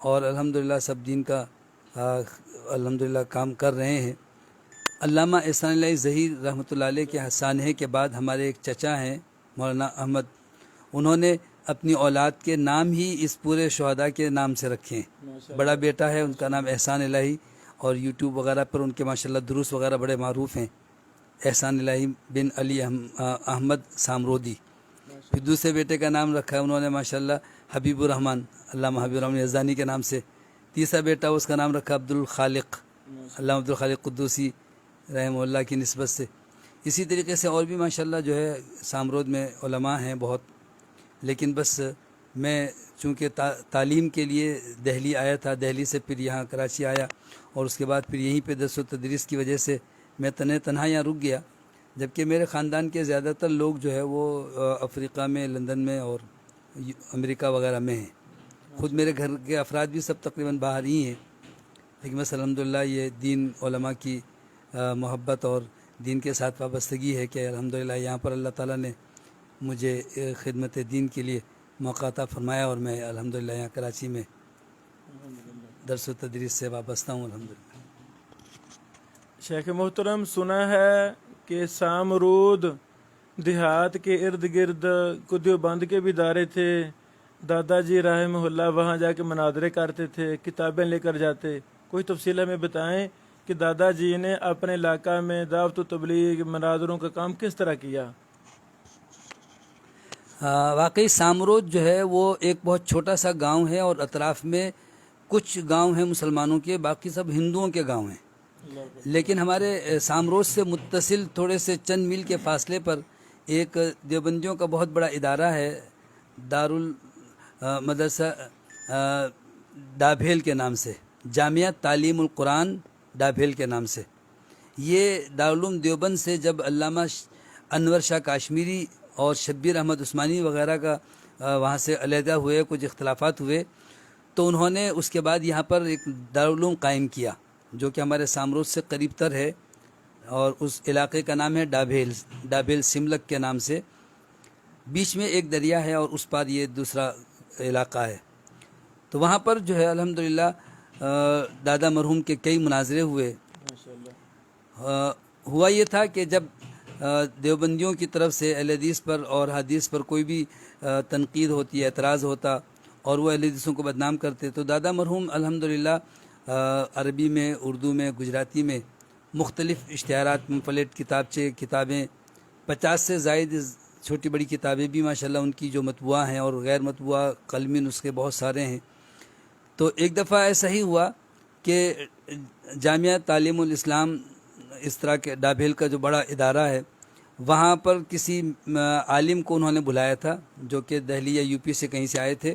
اور الحمدللہ سب دین کا الحمدللہ کام کر رہے ہیں۔ علامہ احسان الہی ظہیر رحمۃ اللہ علیہ کے سانحے کے بعد ہمارے ایک چچا ہیں مولانا احمد، انہوں نے اپنی اولاد کے نام ہی اس پورے شہداء کے نام سے رکھے ہیں۔ بڑا بیٹا ہے ان کا نام احسان الہی، اور یوٹیوب وغیرہ پر ان کے ماشاءاللہ دروس وغیرہ بڑے معروف ہیں، احسان الہی بن علی احمد سامرودی۔ پھر دوسرے بیٹے کا نام رکھا ہے انہوں نے ماشاءاللہ حبیب الرحمن، علامہ حبیب الرحمن یزدانی کے نام سے۔ تیسرا بیٹا اس کا نام رکھا عبد الخالق، علامہ عبد الخالق قدوسی رحمہ اللہ کی نسبت سے۔ اسی طریقے سے اور بھی ماشاءاللہ جو ہے سامرود میں علماء ہیں بہت، لیکن بس میں چونکہ تعلیم کے لیے دہلی آیا تھا، دہلی سے پھر یہاں کراچی آیا، اور اس کے بعد پھر یہیں پہ درس و تدریس کی وجہ سے میں تنہا یہاں رک گیا، جبکہ میرے خاندان کے زیادہ تر لوگ جو ہے وہ افریقہ میں، لندن میں اور امریکہ وغیرہ میں ہیں۔ خود میرے گھر کے افراد بھی سب تقریباً باہر ہی ہیں، لیکن بس الحمدللہ یہ دین علماء کی محبت اور دین کے ساتھ وابستگی ہے کہ الحمدللہ یہاں پر اللہ تعالیٰ نے مجھے خدمت دین کے لیے موقع عطا فرمایا، اور میں الحمدللہ یہاں کراچی میں درس و تدریس سے وابستہ ہوں الحمدللہ۔ شیخ محترم، سنا ہے کہ سامرود دیہات کے ارد گرد دیوبند کے بھی ادارے تھے، دادا جی رحمہ اللہ وہاں جا کے مناظرے کرتے تھے، کتابیں لے کر جاتے۔ کوئی تفصیل ہمیں بتائیں کہ دادا جی نے اپنے علاقہ میں دعوت و تبلیغ مناظروں کا کام کس طرح کیا؟ واقعی سامرود جو ہے وہ ایک بہت چھوٹا سا گاؤں ہے، اور اطراف میں کچھ گاؤں ہیں مسلمانوں کے، باقی سب ہندوؤں کے گاؤں ہیں۔ لیکن ہمارے سامرود سے متصل تھوڑے سے چند میل کے فاصلے پر ایک دیوبندیوں کا بہت بڑا ادارہ ہے، دارالمدرسہ ڈابھیل کے نام سے، جامعہ تعلیم القرآن ڈابھیل کے نام سے۔ یہ دارالعلوم دیوبند سے جب علامہ انور شاہ کاشمیری اور شبیر احمد عثمانی وغیرہ کا وہاں سے علیحدہ ہوئے، کچھ اختلافات ہوئے، تو انہوں نے اس کے بعد یہاں پر ایک دارالعلوم قائم کیا جو کہ ہمارے سامرود سے قریب تر ہے، اور اس علاقے کا نام ہے ڈابھیل سملک کے نام سے۔ بیچ میں ایک دریا ہے اور اس پار یہ دوسرا علاقہ ہے۔ تو وہاں پر جو ہے الحمدللہ دادا مرحوم کے کئی مناظرے ہوئے۔ ہوا یہ تھا کہ جب دیوبندیوں کی طرف سے اہل حدیث پر اور حدیث پر کوئی بھی تنقید ہوتی ہے، اعتراض ہوتا، اور وہ اہل حدیثوں کو بدنام کرتے، تو دادا مرحوم الحمدللہ عربی میں، اردو میں، گجراتی میں مختلف اشتہارات، مفلٹ کتابچے، کتابیں، 50 سے زائد چھوٹی بڑی کتابیں بھی ماشاءاللہ ان کی جو مطبوعہ ہیں، اور غیر مطبوعہ قلمی نسخے بہت سارے ہیں۔ تو ایک دفعہ ایسا ہی ہوا کہ جامعہ تعلیم الاسلام اس طرح کے ڈابھیل کا جو بڑا ادارہ ہے، وہاں پر کسی عالم کو انہوں نے بلایا تھا جو کہ دہلی یا یو پی سے کہیں سے آئے تھے،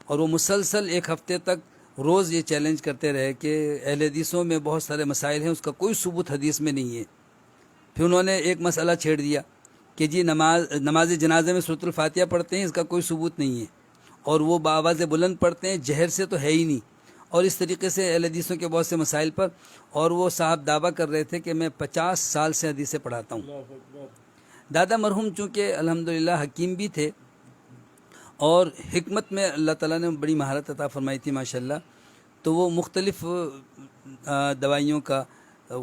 اور وہ مسلسل ایک ہفتے تک روز یہ چیلنج کرتے رہے کہ اہل حدیثوں میں بہت سارے مسائل ہیں، اس کا کوئی ثبوت حدیث میں نہیں ہے۔ پھر انہوں نے ایک مسئلہ چھیڑ دیا کہ جی نماز جنازے میں سورۃ الفاتحہ پڑھتے ہیں، اس کا کوئی ثبوت نہیں ہے، اور وہ بآواز بلند پڑھتے ہیں، جہر سے تو ہے ہی نہیں، اور اس طریقے سے اہل حدیثوں کے بہت سے مسائل پر، اور وہ صاحب دعویٰ کر رہے تھے کہ میں 50 سال سے حدیثیں پڑھاتا ہوں۔ دادا مرحوم چونکہ الحمدللہ حکیم بھی تھے، اور حکمت میں اللہ تعالیٰ نے بڑی مہارت عطا فرمائی تھی ماشاءاللہ، تو وہ مختلف دوائیوں کا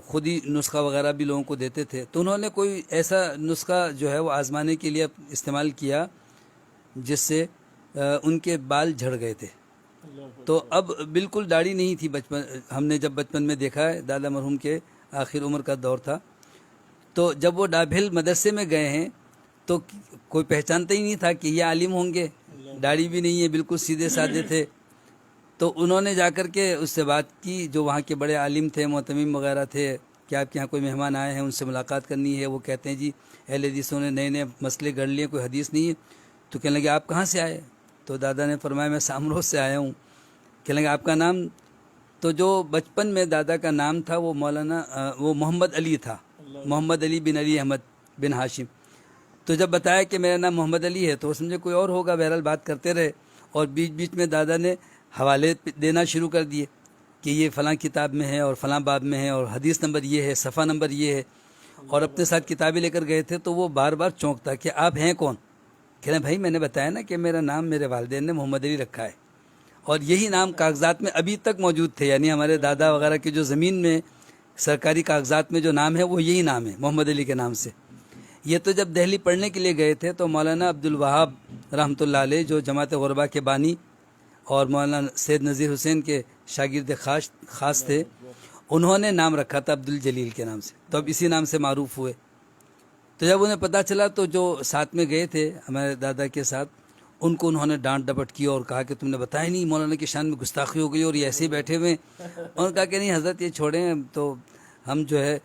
خود ہی نسخہ وغیرہ بھی لوگوں کو دیتے تھے۔ تو انہوں نے کوئی ایسا نسخہ جو ہے وہ آزمانے کے لیے استعمال کیا جس سے ان کے بال جھڑ گئے تھے۔ تو اب بالکل داڑھی نہیں تھی، ہم نے جب بچپن میں دیکھا ہے، دادا مرحوم کے آخر عمر کا دور تھا، تو جب وہ ڈابھیل مدرسے میں گئے ہیں تو کوئی پہچانتا ہی نہیں تھا کہ یہ عالم ہوں گے، داڑھی بھی نہیں ہے، بالکل سیدھے سادے تھے۔ تو انہوں نے جا کر کے اس سے بات کی، جو وہاں کے بڑے عالم تھے، معتمم وغیرہ تھے، کہ آپ کے یہاں کوئی مہمان آئے ہیں، ان سے ملاقات کرنی ہے۔ وہ کہتے ہیں جی اہل حدیثوں نے نئے نئے مسئلے گھڑ لیے، کوئی حدیث نہیں ہے۔ تو کہنے لگے آپ کہاں سے آئے؟ تو دادا نے فرمایا میں سامرود سے آیا ہوں۔ کہنے لگے آپ کا نام؟ تو جو بچپن میں دادا کا نام تھا وہ وہ محمد علی تھا، محمد علی بن علی احمد بن ہاشم۔ تو جب بتایا کہ میرا نام محمد علی ہے تو وہ سمجھے کوئی اور ہوگا، بہرحال بات کرتے رہے، اور بیچ بیچ میں دادا نے حوالے دینا شروع کر دیے کہ یہ فلاں کتاب میں ہے اور فلاں باب میں ہے، اور حدیث نمبر یہ ہے، صفحہ نمبر یہ ہے، اور اپنے ساتھ کتابیں لے کر گئے تھے۔ تو وہ بار بار چونکتا کہ آپ ہیں کون؟ کہنا بھائی میں نے بتایا نا کہ میرا نام میرے والدین نے محمد علی رکھا ہے، اور یہی نام کاغذات میں ابھی تک موجود تھے، یعنی ہمارے دادا وغیرہ کے جو زمین میں سرکاری کاغذات میں جو نام ہے وہ یہی نام ہے، محمد علی کے نام سے۔ یہ تو جب دہلی پڑھنے کے لیے گئے تھے تو مولانا عبد الوہاب رحمۃ اللہ علیہ جو جماعت غربا کے بانی اور مولانا سید نذیر حسین کے شاگرد خاص تھے، انہوں نے نام رکھا تھا عبد الجلیل کے نام سے، تو اب اسی نام سے معروف ہوئے۔ تو جب انہیں پتہ چلا تو جو ساتھ میں گئے تھے ہمارے دادا کے ساتھ، ان کو انہوں نے ڈانٹ ڈپٹ کی اور کہا کہ تم نے بتایا نہیں، مولانا کی شان میں گستاخی ہو گئی اور یہ ایسے ہی بیٹھے ہوئے۔ انہوں نے کہا کہ نہیں حضرت، یہ چھوڑیں، تو ہم جو ہے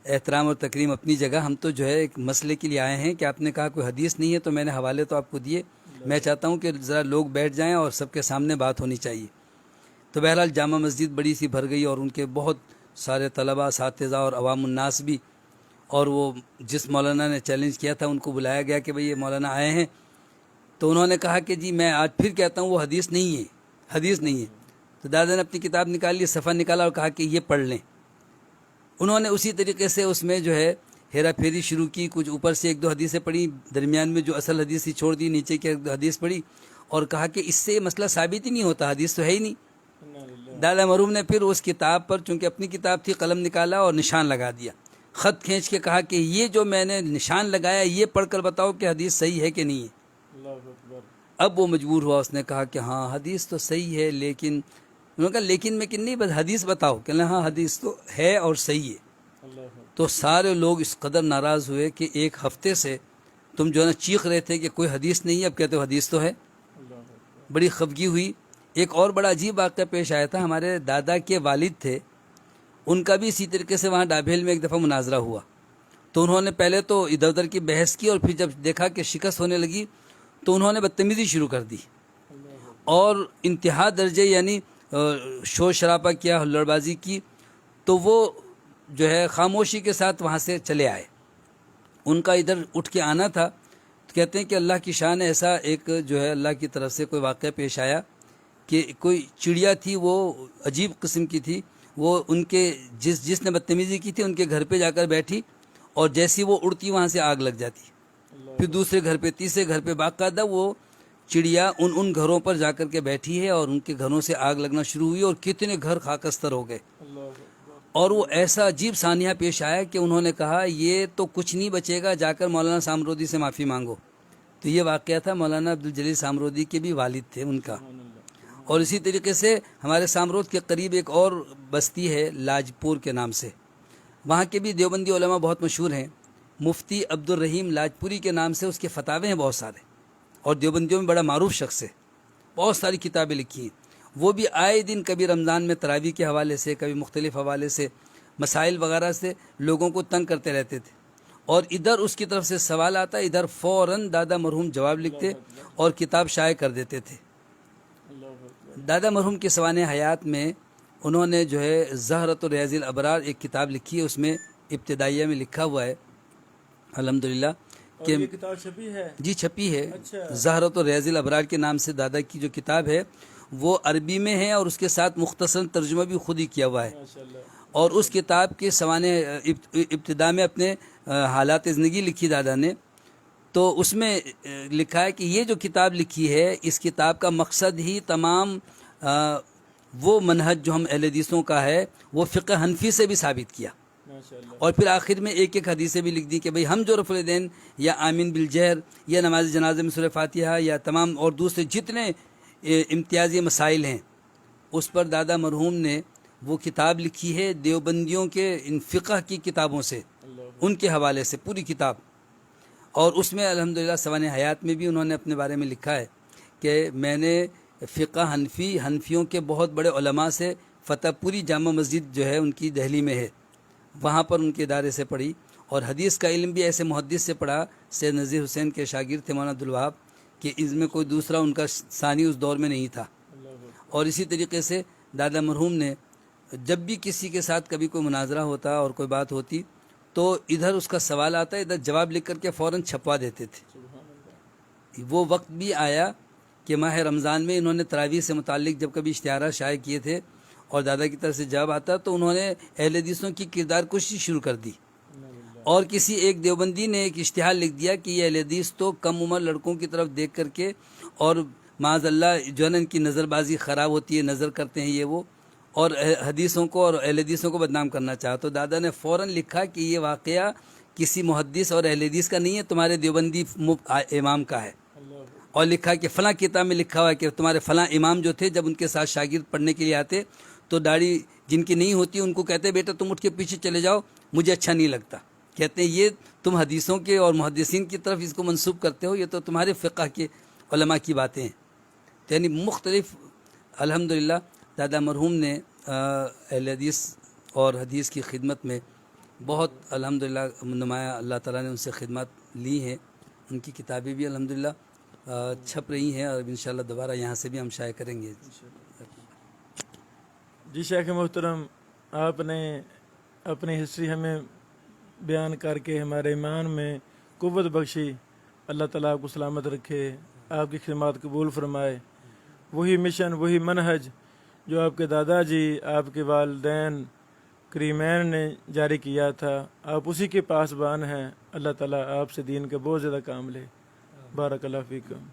احترام اور تکریم اپنی جگہ، ہم تو جو ہے ایک مسئلے کے لیے آئے ہیں کہ آپ نے کہا کوئی حدیث نہیں ہے، تو میں نے حوالے تو آپ کو دیے، میں چاہتا ہوں کہ ذرا لوگ بیٹھ جائیں اور سب کے سامنے بات ہونی چاہیے۔ تو بہرحال جامع مسجد بڑی سی بھر گئی اور ان کے بہت سارے طلباء، اساتذہ اور عوام الناس بھی، اور وہ جس مولانا نے چیلنج کیا تھا ان کو بلایا گیا کہ بھئی یہ مولانا آئے ہیں، تو انہوں نے کہا کہ جی میں آج پھر کہتا ہوں وہ حدیث نہیں ہے، حدیث نہیں ہے۔ تو دادا نے اپنی کتاب نکال لی، صفحہ نکالا اور کہا کہ یہ پڑھ لیں۔ انہوں نے اسی طریقے سے اس میں جو ہے ہیرا پھیری شروع کی، کچھ اوپر سے ایک دو حدیثیں پڑھی، درمیان میں جو اصل حدیث تھی چھوڑ دی، نیچے کی ایک دو حدیث پڑھی اور کہا کہ اس سے مسئلہ ثابت ہی نہیں ہوتا، حدیث تو ہے ہی نہیں۔ دادا مرحوم نے پھر اس کتاب پر، چونکہ اپنی کتاب تھی، قلم نکالا اور نشان لگا دیا، خط کھینچ کے کہا کہ یہ جو میں نے نشان لگایا یہ پڑھ کر بتاؤ کہ حدیث صحیح ہے کہ نہیں ہے۔ اب وہ مجبور ہوا، اس نے کہا کہ ہاں حدیث تو صحیح ہے، لیکن انہوں نے کہا لیکن میں کہ نہیں، بس حدیث بتاؤ، کہ ہاں حدیث تو ہے اور صحیح ہے۔ تو سارے لوگ اس قدر ناراض ہوئے کہ ایک ہفتے سے تم جو ہے نا چیخ رہے تھے کہ کوئی حدیث نہیں ہے، اب کہتے ہو حدیث تو ہے۔ بڑی خفگی ہوئی۔ ایک اور بڑا عجیب واقعہ پیش آیا تھا، ہمارے دادا کے والد تھے، ان کا بھی اسی طریقے سے وہاں ڈابھیل میں ایک دفعہ مناظرہ ہوا، تو انہوں نے پہلے تو ادھر ادھر کی بحث کی اور پھر جب دیکھا کہ شکست ہونے لگی تو انہوں نے بدتمیزی شروع کر دی اور انتہا درجے یعنی شور شرابہ کیا، ہلڑ بازی کی۔ تو وہ جو ہے خاموشی کے ساتھ وہاں سے چلے آئے۔ ان کا ادھر اٹھ کے آنا تھا، تو کہتے ہیں کہ اللہ کی شان، ایسا ایک جو ہے اللہ کی طرف سے کوئی واقعہ پیش آیا کہ کوئی چڑیا تھی، وہ عجیب قسم کی تھی، وہ ان کے جس نے بدتمیزی کی تھی ان کے گھر پہ جا کر بیٹھی اور جیسی وہ اڑتی وہاں سے آگ لگ جاتی، پھر دوسرے گھر پہ، تیسرے گھر پہ، باقاعدہ وہ چڑیا ان گھروں پر جا کر کے بیٹھی ہے اور ان کے گھروں سے آگ لگنا شروع ہوئی اور کتنے گھر خاکستر ہو گئے۔ اور وہ ایسا عجیب سانحہ پیش آیا کہ انہوں نے کہا یہ تو کچھ نہیں بچے گا، جا کر مولانا سامرودی سے معافی مانگو۔ تو یہ واقعہ تھا مولانا عبد الجلیل سامرودی کے بھی والد تھے ان کا۔ اور اسی طریقے سے ہمارے سامرود کے قریب ایک اور بستی ہے لاجپور کے نام سے، وہاں کے بھی دیوبندی علماء بہت مشہور ہیں۔ مفتی عبد الرحیم لاجپوری کے نام سے اس کے فتاوے ہیں بہت سارے، اور دیوبندیوں میں بڑا معروف شخص ہے، بہت ساری کتابیں لکھی ہیں۔ وہ بھی آئے دن کبھی رمضان میں تراویح کے حوالے سے، کبھی مختلف حوالے سے، مسائل وغیرہ سے لوگوں کو تنگ کرتے رہتے تھے، اور ادھر اس کی طرف سے سوال آتا، ادھر فوراً دادا مرحوم جواب لکھتے اور کتاب شائع کر دیتے تھے۔ دادا مرحوم کے سوانح حیات میں انہوں نے جو ہے زہرۃ ریاض الابرار ایک کتاب لکھی ہے، اس میں ابتدائیہ میں لکھا ہوا ہے الحمدللہ کہ یہ کتاب چھپی ہے؟ جی چھپی ہے، اچھا۔ زہرۃ ریاض الابرار کے نام سے دادا کی جو کتاب ہے وہ عربی میں ہے، اور اس کے ساتھ مختصر ترجمہ بھی خود ہی کیا ہوا ہے۔ ماشاءاللہ۔ اور اس کتاب کے سوانح ابتدا میں اپنے حالات زندگی لکھی دادا نے، تو اس میں لکھا ہے کہ یہ جو کتاب لکھی ہے، اس کتاب کا مقصد ہی تمام وہ منہج جو ہم اہل حدیثوں کا ہے وہ فقہ حنفی سے بھی ثابت کیا، ماشاءاللہ۔ اور پھر آخر میں ایک ایک حدیثیں بھی لکھ دی کہ بھئی ہم جو رفع الدین یا آمین بالجہر یا نماز جنازہ میں سورہ فاتحہ یا تمام اور دوسرے جتنے امتیازی مسائل ہیں، اس پر دادا مرحوم نے وہ کتاب لکھی ہے دیوبندیوں کے ان فقہ کی کتابوں سے، ان کے حوالے سے پوری کتاب۔ اور اس میں الحمدللہ سوانح حیات میں بھی انہوں نے اپنے بارے میں لکھا ہے کہ میں نے فقہ حنفیوں کے بہت بڑے علماء سے فتح پوری جامع مسجد جو ہے ان کی دہلی میں ہے، وہاں پر ان کے ادارے سے پڑھی، اور حدیث کا علم بھی ایسے محدث سے پڑھا، سید نذیر حسین کے شاگرد تھے مولانا عبد الوہاب، کہ اس میں کوئی دوسرا ان کا ثانی اس دور میں نہیں تھا۔ اور اسی طریقے سے دادا مرحوم نے جب بھی کسی کے ساتھ کبھی کوئی مناظرہ ہوتا اور کوئی بات ہوتی تو ادھر اس کا سوال آتا، ادھر جواب لکھ کر کے فوراً چھپوا دیتے تھے۔ وہ وقت بھی آیا کہ ماہ رمضان میں انہوں نے تراویح سے متعلق جب کبھی اشتہارات شائع کیے تھے اور دادا کی طرف سے جواب آتا تو انہوں نے اہل حدیثوں کی کردار کشی شروع کر دی، اور کسی ایک دیوبندی نے ایک اشتہار لکھ دیا کہ یہ اہل حدیث تو کم عمر لڑکوں کی طرف دیکھ کر کے اور معاذ اللہ جو ہے نا ان کی نظر بازی خراب ہوتی ہے، نظر کرتے ہیں یہ وہ، اور حدیثوں کو اور اہل حدیثوں کو بدنام کرنا چاہا، تو دادا نے فوراً لکھا کہ یہ واقعہ کسی محدث اور اہل حدیث کا نہیں ہے، تمہارے دیوبندی امام کا ہے، اور لکھا کہ فلاں کتاب میں لکھا ہوا ہے کہ تمہارے فلاں امام جو تھے جب ان کے ساتھ شاگرد پڑھنے کے لیے آتے تو داڑھی جن کی نہیں ہوتی ان کو کہتے بیٹا تم اٹھ کے پیچھے چلے جاؤ، مجھے اچھا نہیں لگتا، کہتے ہیں یہ تم حدیثوں کے اور محدثین کی طرف اس کو منسوب کرتے ہو، یہ تو تمہارے فقہ کے علماء کی باتیں ہیں۔ یعنی مختلف الحمدللہ دادا مرحوم نے اہل حدیث اور حدیث کی خدمت میں بہت الحمدللہ نمایاں اللہ تعالیٰ نے ان سے خدمات لی ہیں، ان کی کتابیں بھی الحمدللہ چھپ رہی ہیں، اور انشاءاللہ دوبارہ یہاں سے بھی ہم شائع کریں گے۔ جی شیخ محترم، آپ نے اپنی ہسٹری ہمیں بیان کر کے ہمارے ایمان میں قوت بخشی، اللہ تعالیٰ آپ کو سلامت رکھے، آپ کی خدمات قبول فرمائے، وہی مشن وہی منہج جو آپ کے دادا جی آپ کے والدین کریمین نے جاری کیا تھا، آپ اسی کے پاسبان ہیں، اللہ تعالیٰ آپ سے دین کا بہت زیادہ کام لے۔ بارک اللہ فیکم۔